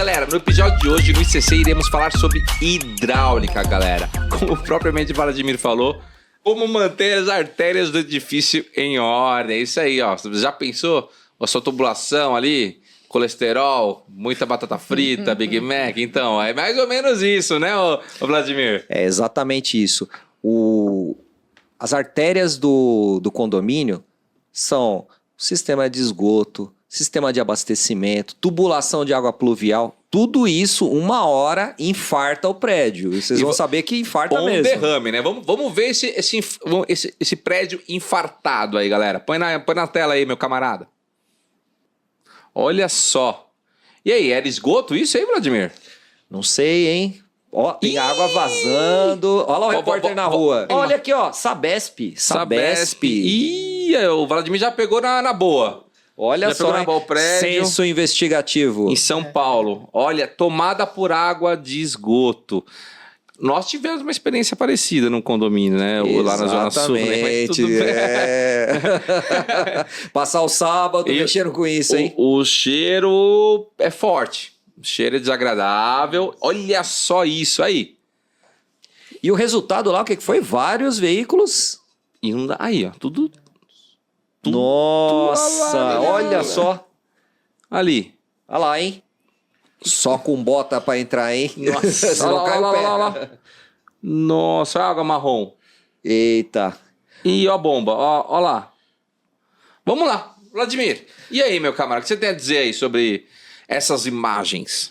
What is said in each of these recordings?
galera, no episódio de hoje no ICC iremos falar sobre hidráulica, galera. Como propriamente Vladimir falou, como manter as artérias do edifício em ordem. É isso aí, ó. Você já pensou? A sua tubulação ali, colesterol, muita batata frita, Big Mac. Então, é mais ou menos isso, né, ô Vladimir? É exatamente isso. As artérias do condomínio são sistema de esgoto, sistema de abastecimento, tubulação de água pluvial. Tudo isso, uma hora, infarta o prédio. E vocês vão saber que infarta mesmo. Derrame, né? Vamos ver esse prédio infartado aí, galera. Põe na tela aí, meu camarada. Olha só. E aí, era esgoto isso aí, Vladimir? Não sei, hein? Ó, tem água vazando. Olha lá o repórter na rua. Olha aqui, ó. Sabesp. Ih, o Vladimir já pegou na boa. Olha já só, pegou na boa o prédio. Censo investigativo. Em São Paulo. Olha, tomada por água de esgoto. Nós tivemos uma experiência parecida num condomínio, né? Lá na Zona Sul. Né? Mas tudo bem. Passar o sábado mexendo com isso, hein? O cheiro é forte. O cheiro é desagradável. Olha só isso aí. E o resultado lá, o que foi? Vários veículos. Aí, ó. Tudo. Nossa, olha só. Ali. Olha lá, hein? Só com bota pra entrar, hein? Nossa, senão cai o pé. Nossa, água marrom. Eita. E ó a bomba, ó lá. Vamos lá, Vladimir. E aí, meu camarada, o que você tem a dizer aí sobre essas imagens?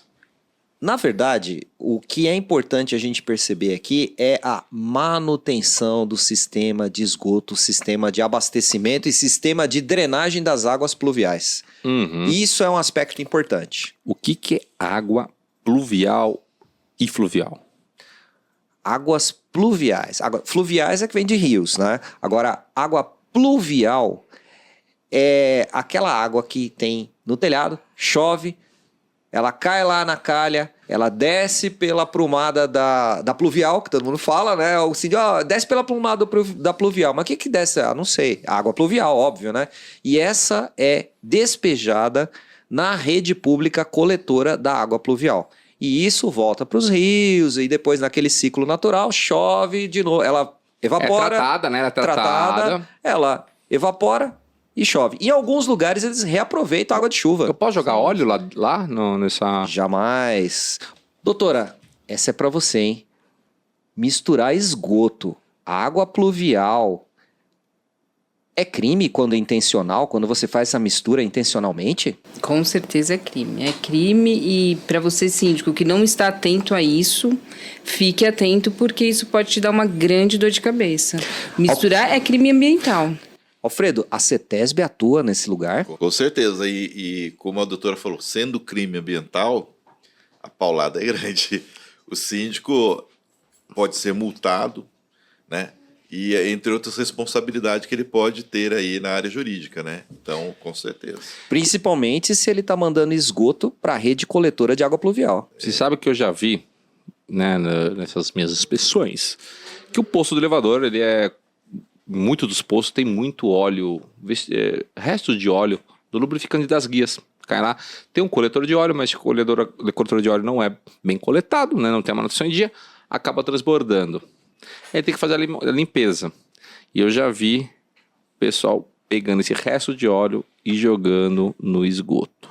Na verdade, o que é importante a gente perceber aqui é a manutenção do sistema de esgoto, sistema de abastecimento e sistema de drenagem das águas pluviais. Uhum. Isso é um aspecto importante. O que é água pluvial e fluvial? Águas pluviais. Fluviais é que vem de rios, né? Agora, água pluvial é aquela água que tem no telhado, chove, ela cai lá na calha, ela desce pela plumada da pluvial, que todo mundo fala, né? O síndio, desce pela plumada da pluvial. Mas o que desce? Não sei. Água pluvial, óbvio, né? E essa é despejada na rede pública coletora da água pluvial. E isso volta para os rios e depois naquele ciclo natural chove de novo. Ela evapora. É tratada, né? Ela é tratada. Ela evapora e chove. Em alguns lugares eles reaproveitam a água de chuva. Eu posso jogar óleo lá nessa... Jamais. Doutora, essa é para você, hein? Misturar esgoto, água pluvial. É crime quando é intencional? Quando você faz essa mistura intencionalmente? Com certeza é crime. É crime e para você, síndico, que não está atento a isso, fique atento porque isso pode te dar uma grande dor de cabeça. Misturar é crime ambiental. Alfredo, a CETESB atua nesse lugar? Com certeza. E como a doutora falou, sendo crime ambiental, a paulada é grande. O síndico pode ser multado, né? E entre outras responsabilidades que ele pode ter aí na área jurídica, né? Então, com certeza. Principalmente se ele está mandando esgoto para a rede coletora de água pluvial. Você sabe que eu já vi, né, nessas minhas inspeções, que o poço do elevador, muito dos poços tem muito óleo, restos de óleo do lubrificante das guias. Cai lá, tem um coletor de óleo, mas o coletor de óleo não é bem coletado, né? Não tem a manutenção em dia, acaba transbordando. Aí tem que fazer a limpeza. E eu já vi o pessoal pegando esse resto de óleo e jogando no esgoto.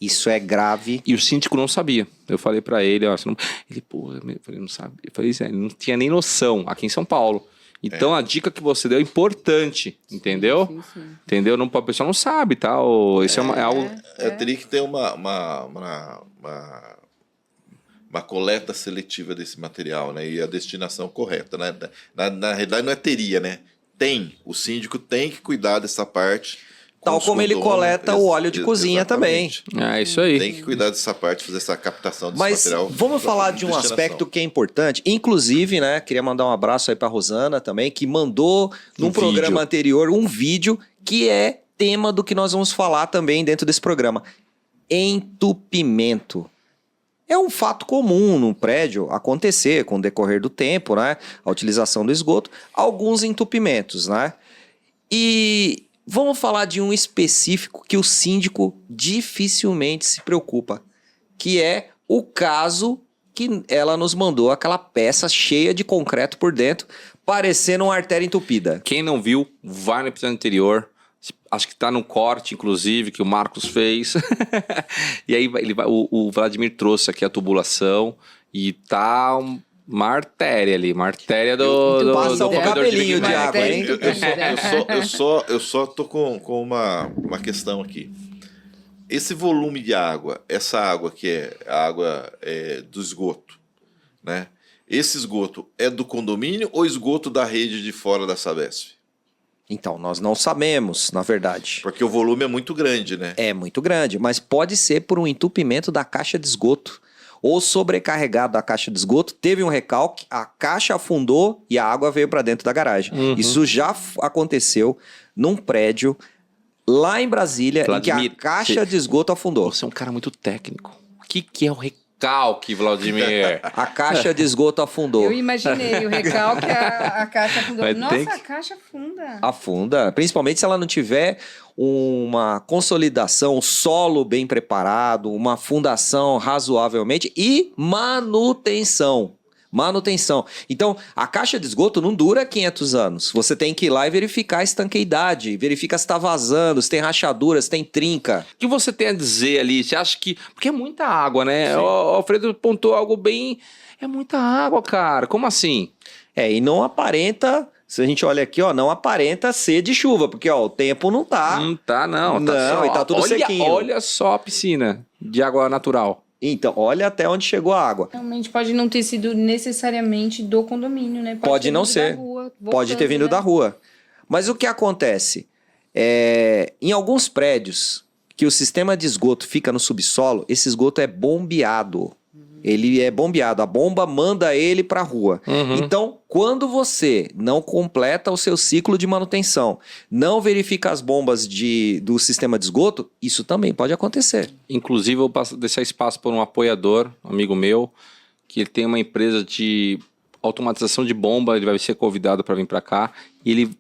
Isso é grave. E o síndico não sabia. Eu falei pra ele, você não... Ele, eu falei, não sabe. Eu falei, ele não tinha nem noção, aqui em São Paulo. Então a dica que você deu é importante, entendeu? Sim. Entendeu? Não, a pessoa não sabe, tá? Isso é algo... Teria que ter uma coleta seletiva desse material, né? E a destinação correta, né? Na realidade não é teria, né? O síndico tem que cuidar dessa parte. Tal como ele coleta o óleo de cozinha também. É isso aí. Tem que cuidar dessa parte, fazer essa captação desse Mas material. vamos falar de um aspecto que é importante. Inclusive, né, queria mandar um abraço aí para Rosana também, que mandou num programa anterior um vídeo que é tema do que nós vamos falar também dentro desse programa. Entupimento. É um fato comum num prédio acontecer com o decorrer do tempo, né? A utilização do esgoto, alguns entupimentos, né? E vamos falar de um específico que o síndico dificilmente se preocupa, que é o caso que ela nos mandou aquela peça cheia de concreto por dentro, parecendo uma artéria entupida. Quem não viu, vai no episódio anterior. Acho que tá no corte, inclusive, que o Marcos fez. E aí o Vladimir trouxe aqui a tubulação e tá uma artéria ali, uma artéria do Passa um corredor cabelinho de Big Mac. água, hein? Eu só tô com uma questão aqui. Esse volume de água, essa água que é a água do esgoto, né? Esse esgoto é do condomínio ou esgoto da rede de fora da Sabesp? Então, nós não sabemos, na verdade. Porque o volume é muito grande, né? É muito grande, mas pode ser por um entupimento da caixa de esgoto. Ou sobrecarregado da caixa de esgoto, teve um recalque, a caixa afundou e a água veio para dentro da garagem. Isso já aconteceu num prédio lá em Brasília, em que Vladimir, a caixa de esgoto afundou. Você é um cara muito técnico. O que é o recalque, Vladimir? A caixa de esgoto afundou. Eu imaginei o recalque, a caixa afundou. Vai Nossa, ter que- a caixa afunda. Afunda, principalmente se ela não tiver uma consolidação, um solo bem preparado, uma fundação razoavelmente e manutenção. Então, a caixa de esgoto não dura 500 anos. Você tem que ir lá e verificar a estanqueidade, verifica se está vazando, se tem rachadura, se tem trinca. O que você tem a dizer ali? Você acha que... Porque é muita água, né? O Alfredo apontou algo bem... É muita água, cara. Como assim? E não aparenta, se a gente olha aqui, ó, não aparenta ser de chuva, porque ó, o tempo não tá. Não tá, não. Não, só, e tá tudo sequinho. Olha só a piscina de água natural. Então, olha até onde chegou a água. Realmente pode não ter sido necessariamente do condomínio, né? Pode ter não vindo ser. da rua, Pode ter voltando, vindo né? da rua. Mas o que acontece? Em alguns prédios que o sistema de esgoto fica no subsolo, esse esgoto é bombeado. Ele é bombeado, a bomba manda ele para a rua. Então, quando você não completa o seu ciclo de manutenção, não verifica as bombas do sistema de esgoto, isso também pode acontecer. Inclusive, eu vou deixar espaço para um apoiador, um amigo meu, que ele tem uma empresa de automatização de bomba, ele vai ser convidado para vir para cá, e ele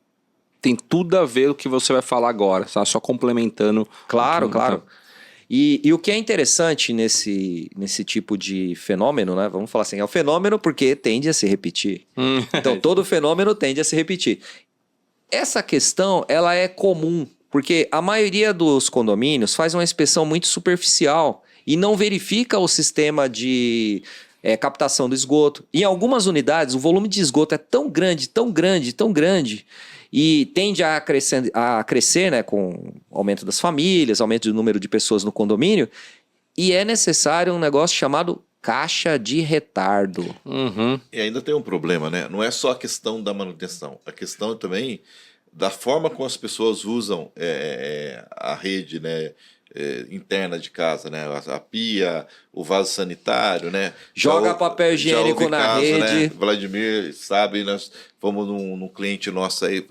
tem tudo a ver com o que você vai falar agora, tá? Só complementando. Claro, o que- claro. E o que é interessante nesse tipo de fenômeno, né? Vamos falar assim, é um fenômeno porque tende a se repetir. Então, todo fenômeno tende a se repetir. Essa questão, ela é comum, porque a maioria dos condomínios faz uma inspeção muito superficial e não verifica o sistema de captação do esgoto. Em algumas unidades, o volume de esgoto é tão grande, tão grande, tão grande, e tende a crescer, né, com o aumento das famílias, aumento do número de pessoas no condomínio, e é necessário um negócio chamado caixa de retardo. E ainda tem um problema, né? Não é só a questão da manutenção. A questão também da forma como as pessoas usam a rede, né? Interna de casa, né? A pia, o vaso sanitário, né? Joga papel higiênico houve na caso, rede. Né? Vladimir sabe, nós fomos num cliente nosso aí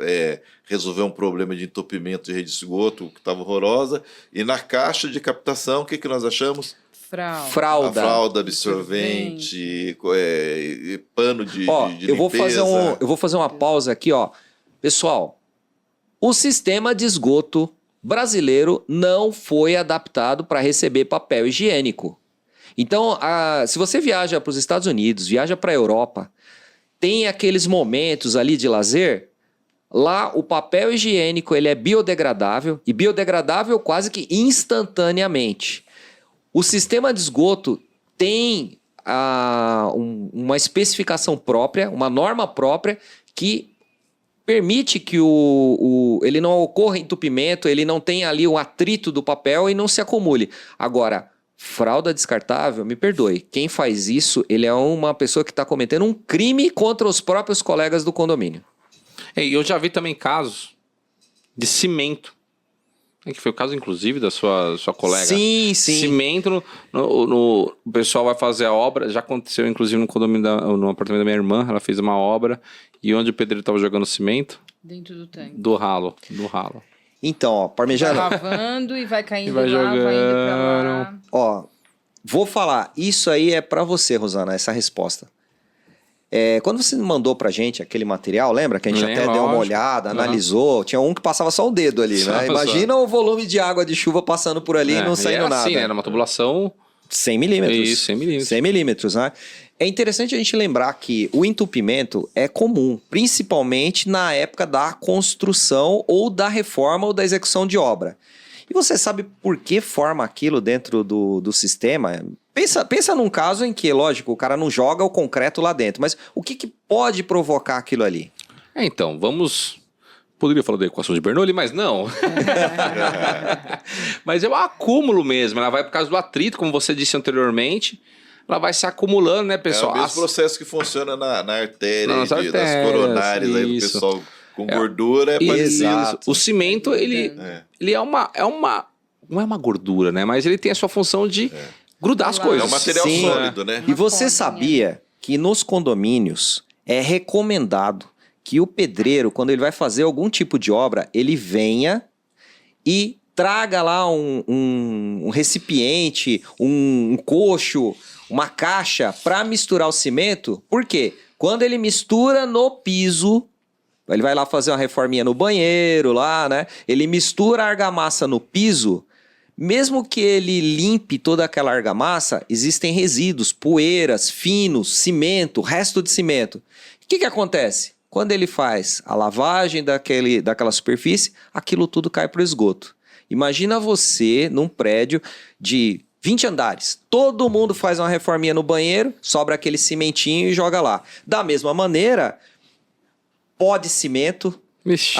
resolver um problema de entupimento de rede de esgoto que estava horrorosa, e na caixa de captação, o que nós achamos? A fralda absorvente, pano de limpeza. Eu vou fazer uma pausa aqui, ó. Pessoal, o sistema de esgoto brasileiro não foi adaptado para receber papel higiênico. Então, se você viaja para os Estados Unidos, viaja para a Europa, tem aqueles momentos ali de lazer, lá o papel higiênico ele é biodegradável, e biodegradável quase que instantaneamente. O sistema de esgoto tem uma especificação própria, uma norma própria, que permite que ele não ocorra entupimento, ele não tenha ali o atrito do papel e não se acumule. Agora, fralda descartável, me perdoe, quem faz isso, ele é uma pessoa que está cometendo um crime contra os próprios colegas do condomínio. Eu já vi também casos de cimento, que foi o caso, inclusive, da sua colega. Sim. Cimento, o pessoal vai fazer a obra, já aconteceu, inclusive, no condomínio, no apartamento da minha irmã, ela fez uma obra, e onde o pedreiro estava jogando cimento? Dentro do tanque. Do ralo. Então, ó, parmejano... Vai lavando e vai caindo E vai lá, vai indo pra jogando. lá. Ó, vou falar, isso aí é pra você, Rosana, essa resposta. Quando você mandou pra gente aquele material, lembra que a gente até deu uma lógico. olhada, analisou, tinha um que passava só o dedo ali, né? Só. Imagina o volume de água de chuva passando por ali e não saindo era nada. assim, né? Era uma tubulação 100 milímetros. Isso, 100 milímetros. 100 milímetros, né? É interessante a gente lembrar que o entupimento é comum, principalmente na época da construção ou da reforma ou da execução de obra. E você sabe por que forma aquilo dentro do sistema? Pensa num caso em que, lógico, o cara não joga o concreto lá dentro, mas o que pode provocar aquilo ali? Então, vamos... Poderia falar da equação de Bernoulli, mas não. Mas é um acúmulo mesmo. Ela vai por causa do atrito, como você disse anteriormente. Ela vai se acumulando, né, pessoal? É o mesmo processo que funciona na artéria, Nas das artérias, coronárias aí do isso. pessoal com gordura. É parecido. Exato. O cimento, ele é uma... Não é uma gordura, né? Mas ele tem a sua função de grudar as É coisas. É um material Sim. sólido, né? E você Uma sabia que nos condomínios é recomendado que o pedreiro, quando ele vai fazer algum tipo de obra, ele venha e traga lá um recipiente, um cocho, uma caixa para misturar o cimento? Por quê? Quando ele mistura no piso, ele vai lá fazer uma reforminha no banheiro lá, né? Ele mistura a argamassa no piso. Mesmo que ele limpe toda aquela argamassa, existem resíduos, poeiras, finos, cimento, resto de cimento. O que acontece? Quando ele faz a lavagem daquela superfície, aquilo tudo cai para o esgoto. Imagina você num prédio de 20 andares. Todo mundo faz uma reforminha no banheiro, sobra aquele cimentinho e joga lá. Da mesma maneira, pó de cimento. Ixi.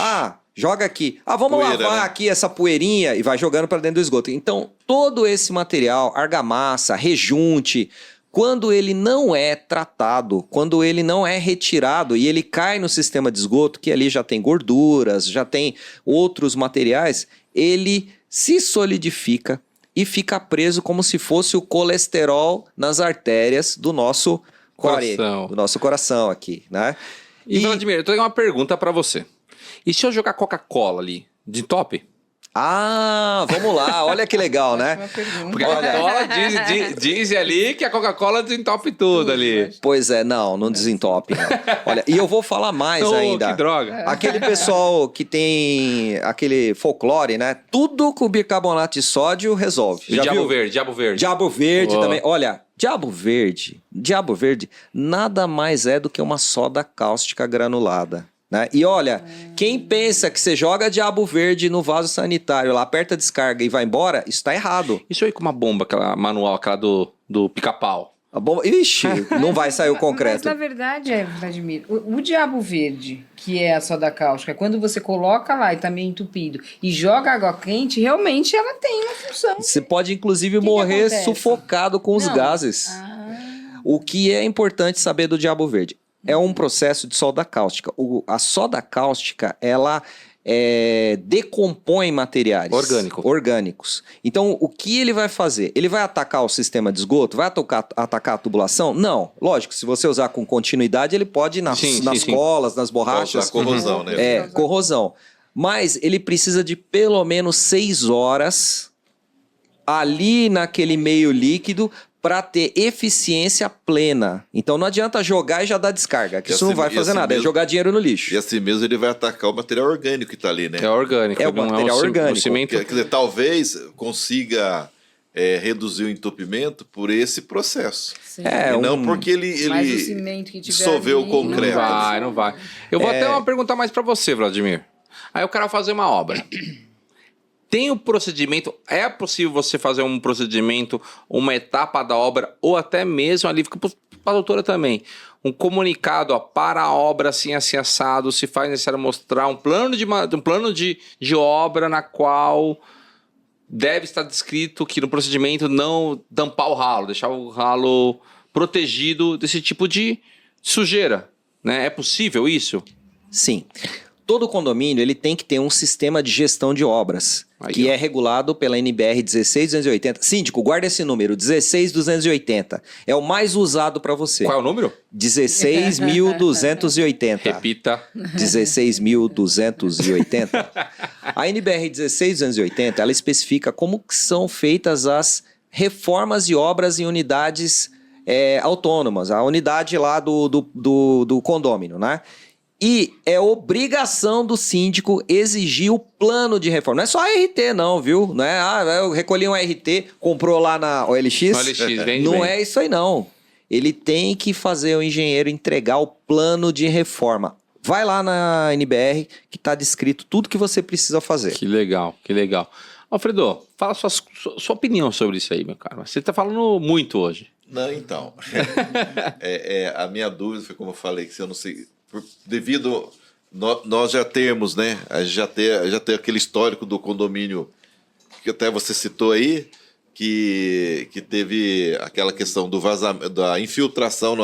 Joga aqui. Vamos Poeira, lavar né? aqui essa poeirinha e vai jogando para dentro do esgoto. Então, todo esse material, argamassa, rejunte, quando ele não é tratado, quando ele não é retirado e ele cai no sistema de esgoto, que ali já tem gorduras, já tem outros materiais, ele se solidifica e fica preso como se fosse o colesterol nas artérias do nosso Coração. do nosso coração aqui, né? E, Vladimir, eu tenho uma pergunta pra você. E se eu jogar Coca-Cola ali, de top? Vamos lá, olha que legal, né? Uma pergunta. Porque a Coca-Cola diz ali que a Coca-Cola desentope tudo ali. Pois é, não desentope. Não. Olha, e eu vou falar mais Oh, ainda. que droga. Aquele pessoal que tem aquele folclore, né? Tudo com bicarbonato de sódio resolve. E Já Diabo viu? Verde, Diabo Verde. Diabo Verde Oh. também. Olha, Diabo Verde nada mais é do que uma soda cáustica granulada. Né? E olha, quem pensa que você joga Diabo Verde no vaso sanitário, lá aperta a descarga e vai embora, isso tá errado. Isso aí com uma bomba, aquela manual, aquela do pica-pau. A bomba... Ixi, não vai sair o Mas concreto. na verdade, Vladimir, o Diabo Verde, que é a soda cáustica, quando você coloca lá e tá meio entupido e joga água quente, realmente ela tem uma função. Você pode, inclusive, que morrer acontece? sufocado com os Não. gases. O que é importante saber do Diabo Verde? É um processo de soda cáustica. A soda cáustica, ela decompõe materiais orgânicos. Então, o que ele vai fazer? Ele vai atacar o sistema de esgoto? Vai atacar a tubulação? Não. Lógico, se você usar com continuidade, ele pode ir nas colas, nas borrachas. Causar corrosão, né? Corrosão. Mas ele precisa de pelo menos 6 horas ali naquele meio líquido para ter eficiência plena. Então não adianta jogar e já dar descarga, que isso não vai fazer nada, é jogar dinheiro no lixo. E assim mesmo ele vai atacar o material orgânico que tá ali, né? É orgânico. É o material orgânico. O cimento... Quer dizer, talvez consiga reduzir o entupimento por esse processo. Sim. E não porque Mas o ele cimento que tiver dissolveu ali, o concreto. Não vai. Eu vou até uma pergunta mais pra você, Vladimir. Aí o cara vai fazer uma obra. Tem o procedimento, é possível você fazer um procedimento, uma etapa da obra, ou até mesmo ali, fica para a doutora também, um comunicado, para a obra assim assado, se faz necessário mostrar um plano de obra na qual deve estar descrito que no procedimento não tampar o ralo, deixar o ralo protegido desse tipo de sujeira, né? É possível isso? Sim. Todo condomínio ele tem que ter um sistema de gestão de obras, que é regulado pela NBR 16280. Síndico, guarda esse número, 16280. É o mais usado para você. Qual é o número? 16.280. Repita. 16.280. A NBR 16280, ela especifica como que são feitas as reformas e obras em unidades autônomas, a unidade lá do condômino, né? E é obrigação do síndico exigir o plano de reforma. Não é só a RT, não, viu? Não é, eu recolhi um RT, comprou lá na OLX. OLX, vende Não bem. é isso aí, não. Ele tem que fazer o engenheiro entregar o plano de reforma. Vai lá na NBR, que está descrito tudo que você precisa fazer. Que legal, que legal. Alfredo, fala sua opinião sobre isso aí, meu cara. Você tá falando muito hoje. Não, então. A minha dúvida foi como eu falei, que se eu não sei. Devido. Nós já temos, né? A gente já tem aquele histórico do condomínio que até você citou aí, que teve aquela questão do vazamento, da infiltração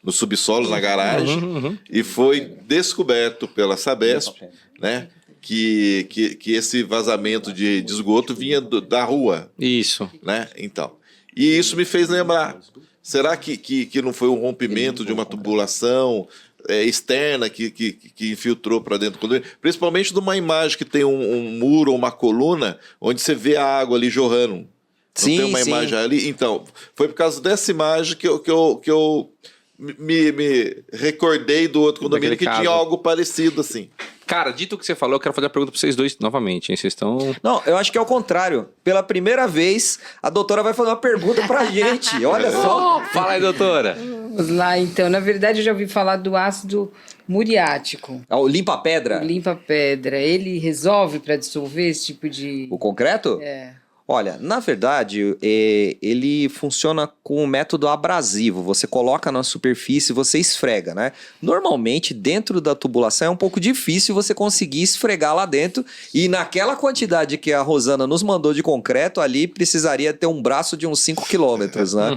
no subsolo, na garagem, e foi descoberto pela Sabesp, né? Que esse vazamento de esgoto vinha da rua, Isso. né? Então, e isso me fez lembrar, será que não foi um rompimento de uma tubulação externa que infiltrou para dentro do condomínio? Principalmente de uma imagem que tem um muro ou uma coluna onde você vê a água ali jorrando. Não Sim, tem uma sim. imagem ali? Então, foi por causa dessa imagem que eu me recordei do outro condomínio Daquele que tinha caso. algo parecido assim. Cara, dito o que você falou, eu quero fazer a pergunta pra vocês dois novamente, hein? Vocês estão... Não, eu acho que é o contrário. Pela primeira vez, a doutora vai fazer uma pergunta pra gente. Olha só. Fala aí, doutora. Vamos lá, então. Na verdade, eu já ouvi falar do ácido muriático. É o limpa-pedra. Limpa-pedra. Ele resolve para dissolver esse tipo de... O concreto? É. Olha, na verdade, ele funciona com o método abrasivo. Você coloca na superfície e você esfrega, né? Normalmente, dentro da tubulação é um pouco difícil você conseguir esfregar lá dentro. E naquela quantidade que a Rosana nos mandou de concreto, ali precisaria ter um braço de uns 5 quilômetros, né?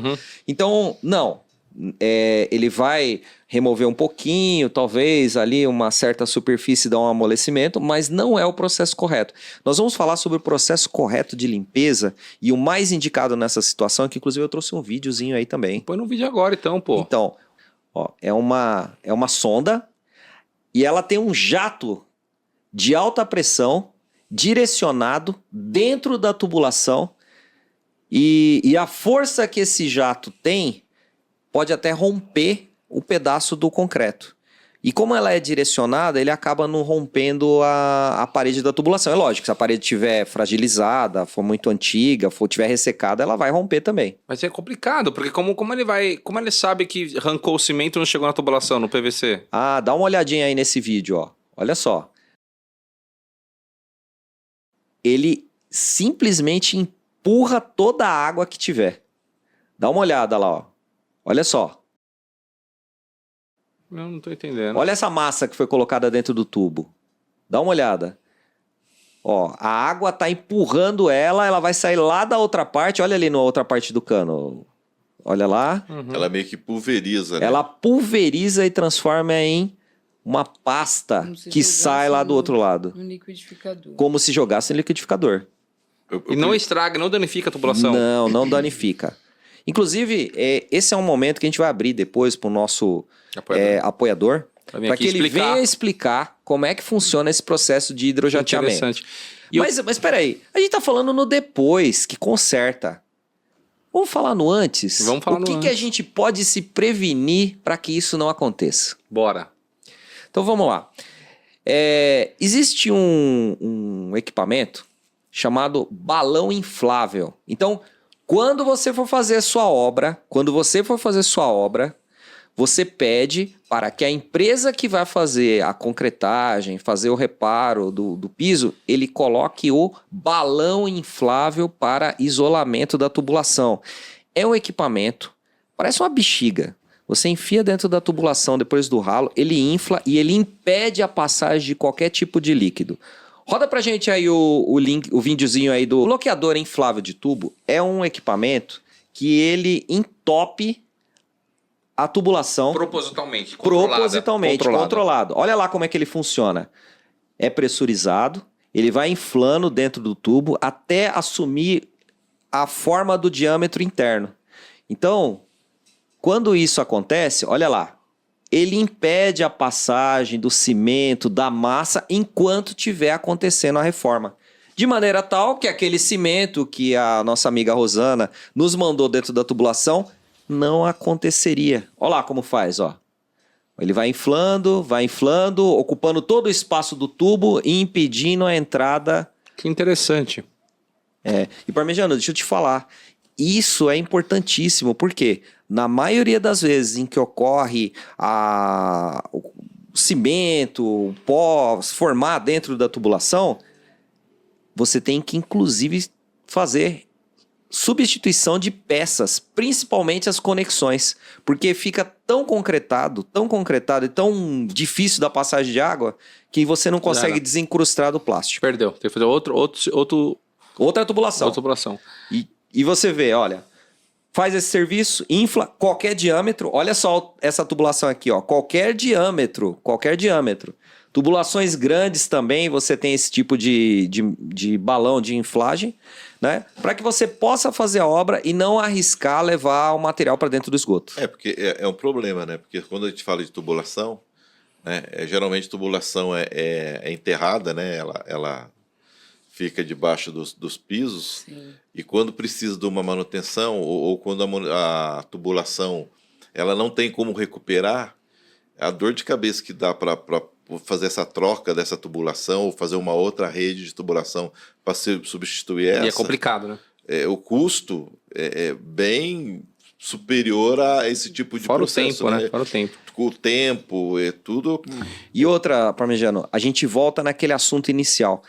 Então, não. Ele vai remover um pouquinho, talvez ali uma certa superfície dá um amolecimento, mas não é o processo correto. Nós vamos falar sobre o processo correto de limpeza e o mais indicado nessa situação é que, inclusive, eu trouxe um videozinho aí também. Põe no vídeo agora, então, pô. Então, ó, é uma sonda e ela tem um jato de alta pressão direcionado dentro da tubulação e a força que esse jato tem pode até romper o pedaço do concreto. E como ela é direcionada, ele acaba não rompendo a parede da tubulação. É lógico, se a parede estiver fragilizada, for muito antiga, estiver ressecada, ela vai romper também. Mas é complicado, porque como ele sabe que arrancou o cimento e não chegou na tubulação, no PVC? Ah, dá uma olhadinha aí nesse vídeo, ó. Olha só. Ele simplesmente empurra toda a água que tiver. Dá uma olhada lá, ó. Olha só. Eu não tô entendendo. Olha essa massa que foi colocada dentro do tubo. Dá uma olhada. Ó, a água tá empurrando ela vai sair lá da outra parte. Olha ali na outra parte do cano. Olha lá. Ela meio que pulveriza, né? Ela pulveriza e transforma em uma pasta Como se que jogasse sai lá do no- outro lado. No liquidificador. Como se jogasse no liquidificador. E não estraga, não danifica a tubulação. Não danifica. Inclusive, esse é um momento que a gente vai abrir depois para o nosso apoiador, Pra vir para aqui que ele explicar. venha explicar como é que funciona esse processo de hidrojateamento. Interessante. E Mas espera aí, a gente tá falando no depois, que conserta. Vamos falar no antes? Vamos falar o no que que a antes. gente pode se prevenir para que isso não aconteça? Bora. Então vamos lá. Existe um equipamento chamado balão inflável. Então, quando você for fazer a sua obra, você pede para que a empresa que vai fazer a concretagem, fazer o reparo do piso, ele coloque o balão inflável para isolamento da tubulação. É um equipamento, parece uma bexiga. Você enfia dentro da tubulação depois do ralo, ele infla e ele impede a passagem de qualquer tipo de líquido. Roda pra gente aí o link, o videozinho aí do bloqueador inflável de tubo. É um equipamento que ele entope a tubulação Propositalmente. controlado. Olha lá como é que ele funciona. É pressurizado, ele vai inflando dentro do tubo até assumir a forma do diâmetro interno. Então, quando isso acontece, olha lá, ele impede a passagem do cimento, da massa, enquanto estiver acontecendo a reforma. De maneira tal que aquele cimento que a nossa amiga Rosana nos mandou dentro da tubulação não aconteceria. Olha lá como faz, ó. Ele vai inflando, ocupando todo o espaço do tubo e impedindo a entrada. Que interessante. E Parmegiano, deixa eu te falar. Isso é importantíssimo, porque na maioria das vezes em que ocorre o cimento, o pó formar dentro da tubulação, você tem que, inclusive, fazer substituição de peças, principalmente as conexões, porque fica tão concretado e tão difícil da passagem de água que você não consegue desencrustar do plástico. Perdeu. Tem que fazer Outra tubulação. outra tubulação. E você vê, olha, faz esse serviço, infla qualquer diâmetro. Olha só essa tubulação aqui, ó, qualquer diâmetro. Tubulações grandes também, você tem esse tipo de balão de inflagem, né? Para que você possa fazer a obra e não arriscar levar o material para dentro do esgoto. Porque é um problema, né? Porque quando a gente fala de tubulação, né, geralmente tubulação é enterrada, né? Ela fica debaixo dos pisos. Sim. E quando precisa de uma manutenção ou quando a tubulação ela não tem como recuperar, a dor de cabeça que dá para fazer essa troca dessa tubulação ou fazer uma outra rede de tubulação para substituir essa. E é complicado, né? O custo é bem superior a esse tipo de Fora processo. o tempo, né? Fora o tempo. O tempo, tudo. E outra, Parmegiano, a gente volta naquele assunto inicial.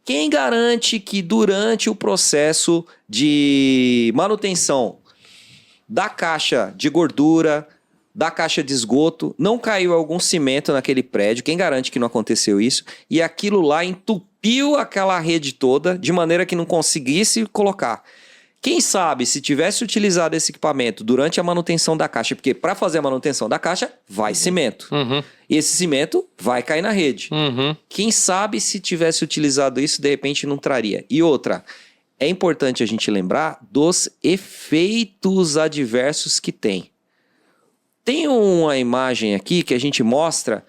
Quem garante que durante o processo de manutenção da caixa de gordura, da caixa de esgoto, não caiu algum cimento naquele prédio? Quem garante que não aconteceu isso? E aquilo lá entupiu aquela rede toda de maneira que não conseguisse colocar. Quem sabe, se tivesse utilizado esse equipamento durante a manutenção da caixa, porque para fazer a manutenção da caixa, vai cimento. Uhum. E esse cimento vai cair na rede. Uhum. Quem sabe, se tivesse utilizado isso, de repente não traria. E outra, é importante a gente lembrar dos efeitos adversos que tem. Tem uma imagem aqui que a gente mostra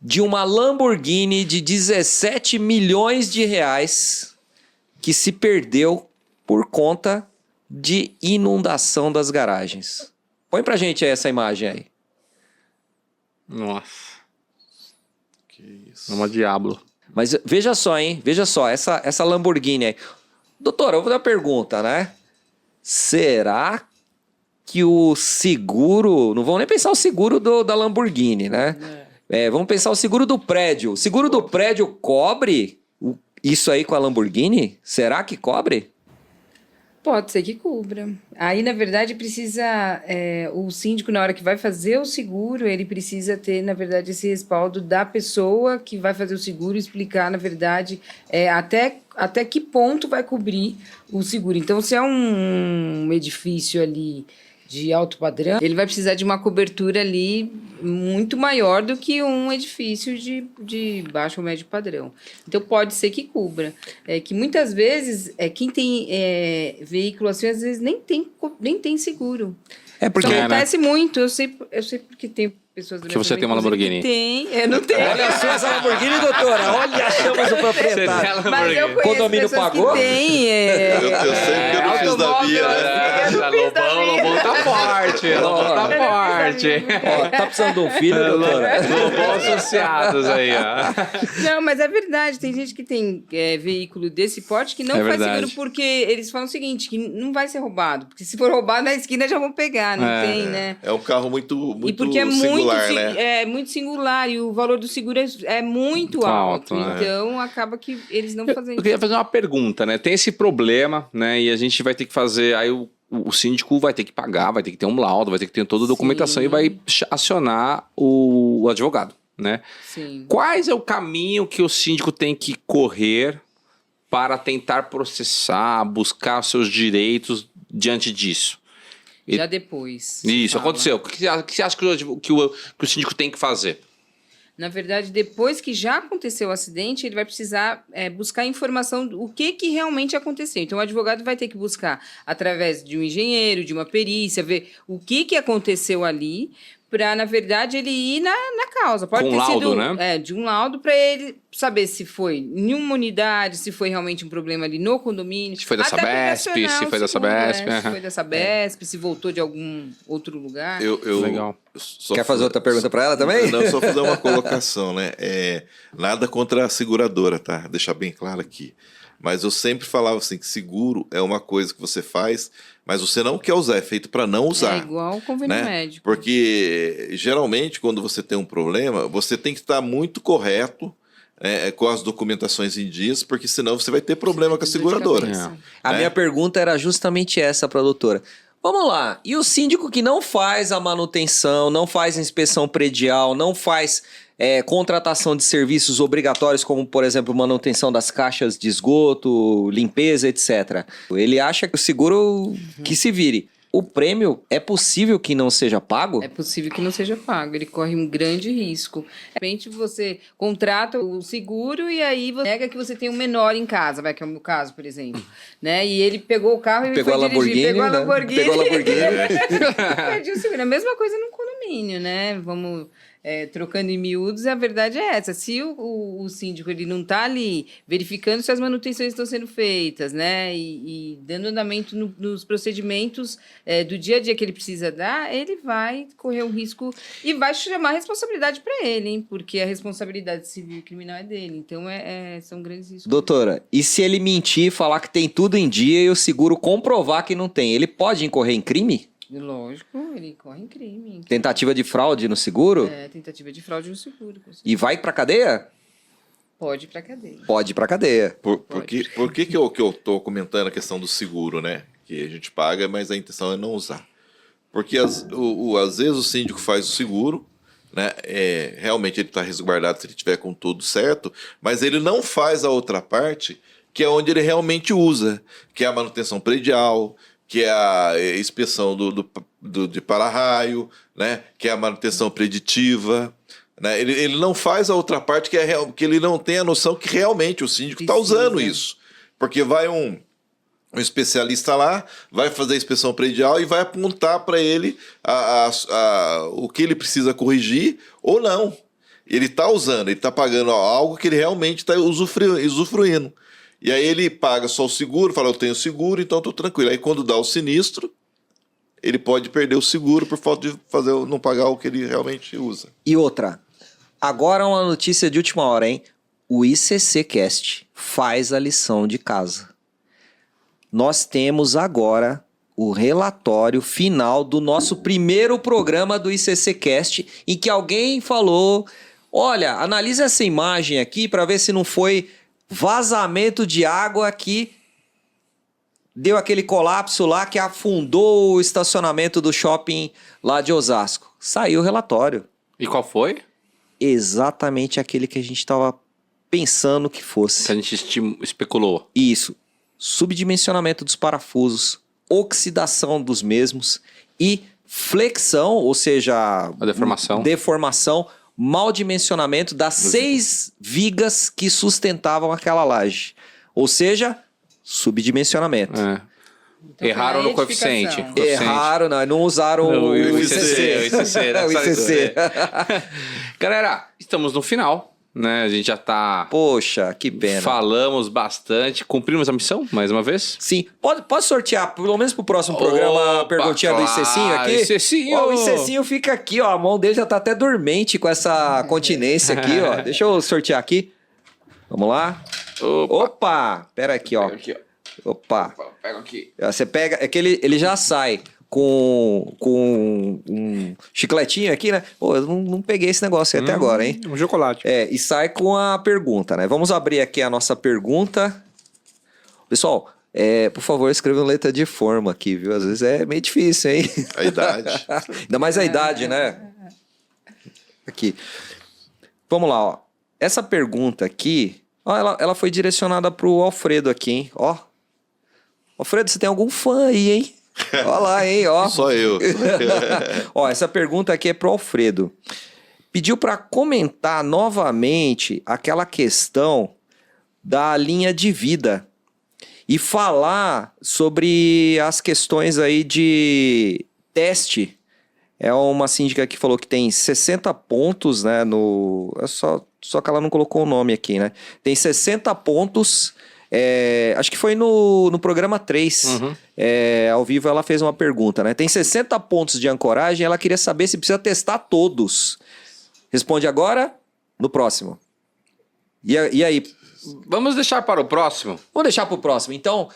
de uma Lamborghini de 17 milhões de reais que se perdeu por conta de inundação das garagens. Põe pra gente aí essa imagem aí. Nossa. Que isso. É uma diablo. Mas veja só, hein? Veja só, essa Lamborghini aí. Doutora, eu vou dar uma pergunta, né? Será que o seguro... Não vamos nem pensar o seguro da Lamborghini, né? Vamos pensar o seguro do prédio. O seguro do prédio cobre isso aí com a Lamborghini? Será que cobre? Pode ser que cubra. Aí, na verdade, precisa... o síndico, na hora que vai fazer o seguro, ele precisa ter, na verdade, esse respaldo da pessoa que vai fazer o seguro, explicar, na verdade, até que ponto vai cobrir o seguro. Então, se é um edifício ali de alto padrão, ele vai precisar de uma cobertura ali muito maior do que um edifício de baixo ou médio padrão. Então, pode ser que cubra. Que muitas vezes, quem tem veículo assim, às vezes nem tem seguro. Porque... Isso acontece muito. Eu sei porque tem pessoas... Que você tem uma Lamborghini. Tem, eu não tenho. Olha só essa Lamborghini, doutora. Olha, chamas do proprietário. Mas eu conheço Condomínio pessoas pagou? que têm. Eu sei que eu não fiz da minha, né? Lobão tá forte. Lobão tá forte. Ó, tá precisando de um filho, doutora? Lobão associados aí, ó. Não, mas é verdade. Tem gente que tem veículo desse porte que não faz verdade. seguro porque eles falam o seguinte, que não vai ser roubado. Porque se for roubado na esquina já vão pegar, não tem, né? É um carro muito E porque é singular, muito, né? muito singular e o valor do seguro é muito alto. né? Então, acaba que eles não fazem Eu queria fazer uma pergunta, né? Tem esse problema, né? E a gente vai ter que fazer... Aí o síndico vai ter que pagar, vai ter que ter um laudo, vai ter que ter toda a documentação Sim. e vai acionar o advogado, né? Sim. Quais é o caminho que o síndico tem que correr para tentar processar, buscar os seus direitos diante disso? Já depois. Isso, fala. aconteceu. O que você acha que o síndico tem que fazer? Na verdade, depois que já aconteceu o acidente, ele vai precisar buscar informação do que realmente aconteceu. Então, o advogado vai ter que buscar, através de um engenheiro, de uma perícia, ver o que aconteceu ali, para, na verdade, ele ir na causa. Pode Com ter laudo, sido, né? de um laudo para ele saber se foi em uma unidade, se foi realmente um problema ali no condomínio. Se foi da até para Sabesp, acionar se o foi da seguro, Sabesp, Se foi da Sabesp, se voltou de algum outro lugar. Legal. Quer fazer outra pergunta para ela também? Não, só fazer uma colocação, né? Nada contra a seguradora, tá? Deixar bem claro aqui. Mas eu sempre falava assim que seguro é uma coisa que você faz, mas você não quer usar, é feito para não usar. É igual o convênio né? médico. Porque geralmente quando você tem um problema, você tem que estar muito correto com as documentações em dias, porque senão você vai ter problema com a seguradora. A minha pergunta era justamente essa para a doutora. Vamos lá, e o síndico que não faz a manutenção, não faz a inspeção predial, não faz contratação de serviços obrigatórios, como, por exemplo, manutenção das caixas de esgoto, limpeza, etc. Ele acha que o seguro que se vire. O prêmio é possível que não seja pago? É possível que não seja pago, ele corre um grande risco. De repente você contrata o seguro e aí você nega que você tem um menor em casa, que é o meu caso, por exemplo. Né? E ele pegou o carro e Pegou foi a dirigir. Pegou a né? Lamborghini. Pegou a Lamborghini. Perdi o seguro. A mesma coisa no condomínio, né? Vamos... trocando em miúdos, a verdade é essa. Se o síndico ele não está ali verificando se as manutenções estão sendo feitas, né? E dando andamento nos procedimentos do dia a dia que ele precisa dar, ele vai correr um risco e vai chamar a responsabilidade para ele, hein? Porque a responsabilidade civil e criminal é dele. Então, são grandes riscos. Doutora, e se ele mentir, falar que tem tudo em dia e o seguro comprovar que não tem, ele pode incorrer em crime? Lógico, ele corre em crime. Tentativa de fraude no seguro? Tentativa de fraude no seguro. E vai pra cadeia? Pode ir pra cadeia. Pode ir pra cadeia. Por que eu tô comentando a questão do seguro, né? Que a gente paga, mas a intenção é não usar. Porque às vezes o síndico faz o seguro, né? Realmente ele está resguardado se ele tiver com tudo certo, mas ele não faz a outra parte, que é onde ele realmente usa, que é a manutenção predial, que é a inspeção de para-raio, né? Que é a manutenção preditiva. Né? Ele não faz a outra parte, que ele não tem a noção que realmente o síndico está usando isso. Porque vai um especialista lá, vai fazer a inspeção predial e vai apontar para ele o que ele precisa corrigir ou não. Ele está usando, ele está pagando algo que ele realmente está usufruindo. E aí ele paga só o seguro, fala, eu tenho seguro, então estou tranquilo. Aí quando dá o sinistro, ele pode perder o seguro por falta de não pagar o que ele realmente usa. E outra, agora uma notícia de última hora, hein? O ICCcast faz a lição de casa. Nós temos agora o relatório final do nosso primeiro programa do ICCcast, em que alguém falou, olha, analisa essa imagem aqui para ver se não foi vazamento de água que deu aquele colapso lá que afundou o estacionamento do shopping lá de Osasco. Saiu o relatório. E qual foi? Exatamente aquele que a gente estava pensando que fosse. Que a gente especulou. Isso. Subdimensionamento dos parafusos, oxidação dos mesmos e flexão, ou seja... A deformação. Deformação, mau dimensionamento das 6 vigas que sustentavam aquela laje. Ou seja, subdimensionamento. Então, erraram no coeficiente. Erraram, não usaram o ICC. O ICC. Galera, estamos no final, né? A gente já tá... Poxa, que pena. Falamos bastante. Cumprimos a missão, mais uma vez? Sim. Pode sortear, pelo menos pro próximo programa, a perguntinha do ICCinho aqui? ICCinho. Ó, o ICCinho fica aqui, ó. A mão dele já tá até dormente com essa continência aqui, ó. Deixa eu sortear aqui. Vamos lá. Opa! Pera aqui, ó. Opa. Pega aqui. Você pega... É que ele já sai com um chicletinho aqui, né? Pô, eu não peguei esse negócio aí até agora, hein? Um chocolate. E sai com a pergunta, né? Vamos abrir aqui a nossa pergunta. Pessoal, por favor, escrevam letra de forma aqui, viu? Às vezes é meio difícil, hein? A idade. Ainda mais a idade, né? Aqui. Vamos lá, ó. Essa pergunta aqui, ó, ela foi direcionada pro Alfredo aqui, hein? Ó. Alfredo, você tem algum fã aí, hein? Olha lá, hein? Ó. Só eu. Ó, essa pergunta aqui é pro Alfredo. Pediu para comentar novamente aquela questão da linha de vida e falar sobre as questões aí de teste É uma síndica que falou que tem 60 pontos, né, só que ela não colocou o nome aqui, né? Tem 60 pontos, acho que foi no programa 3, ao vivo ela fez uma pergunta, né? Tem 60 pontos de ancoragem, ela queria saber se precisa testar todos. Responde agora, no próximo. E aí? Vamos deixar para o próximo? Vamos deixar para o próximo. Então,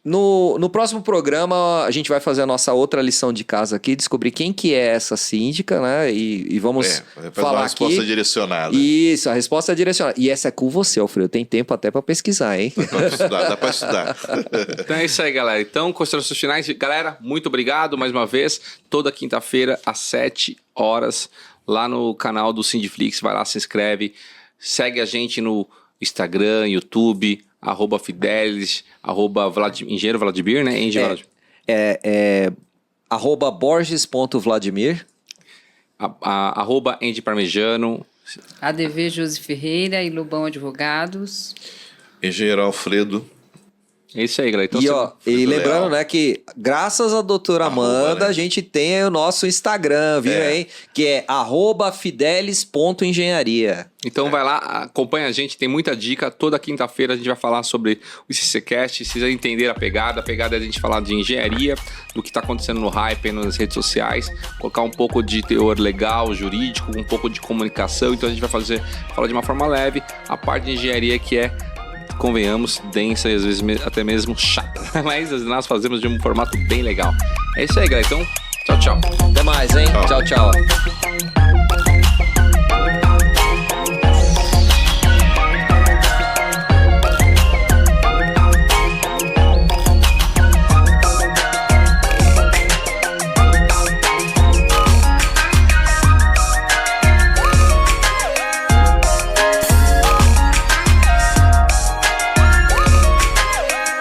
no próximo programa, a gente vai fazer a nossa outra lição de casa aqui, descobrir quem que é essa síndica, né? E vamos falar uma resposta aqui. direcionada. Isso, a resposta é direcionada. E essa é com você, Alfredo. Tem tempo até para pesquisar, hein? Dá para estudar. Então é isso aí, galera. Então, considerações finais. Galera, muito obrigado mais uma vez. Toda quinta-feira, às 7 horas, lá no canal do Sindiflix. Vai lá, se inscreve. Segue a gente no Instagram, YouTube, @Fidelis, Engenheiro Vladimir, né? @Borges.Vladimir, @Andy Parmejano. ADV Josi Ferreira e Lobão Advogados. Engenheiro Alfredo. É isso aí, galera. Então, e lembrando, né, que graças à doutora Amanda, né? a gente tem o nosso Instagram, viu, hein? Que é @fidelis.engenharia. Então vai lá, acompanha a gente, tem muita dica. Toda quinta-feira a gente vai falar sobre o ICCcast, se vocês entenderem a pegada é a gente falar de engenharia, do que está acontecendo no hype, nas redes sociais, colocar um pouco de teor legal, jurídico, um pouco de comunicação. Então a gente vai falar de uma forma leve a parte de engenharia que é, convenhamos, densa e às vezes até mesmo chata. Mas nós fazemos de um formato bem legal. É isso aí, galera. Então, tchau, tchau. Até mais, hein? Tchau, tchau.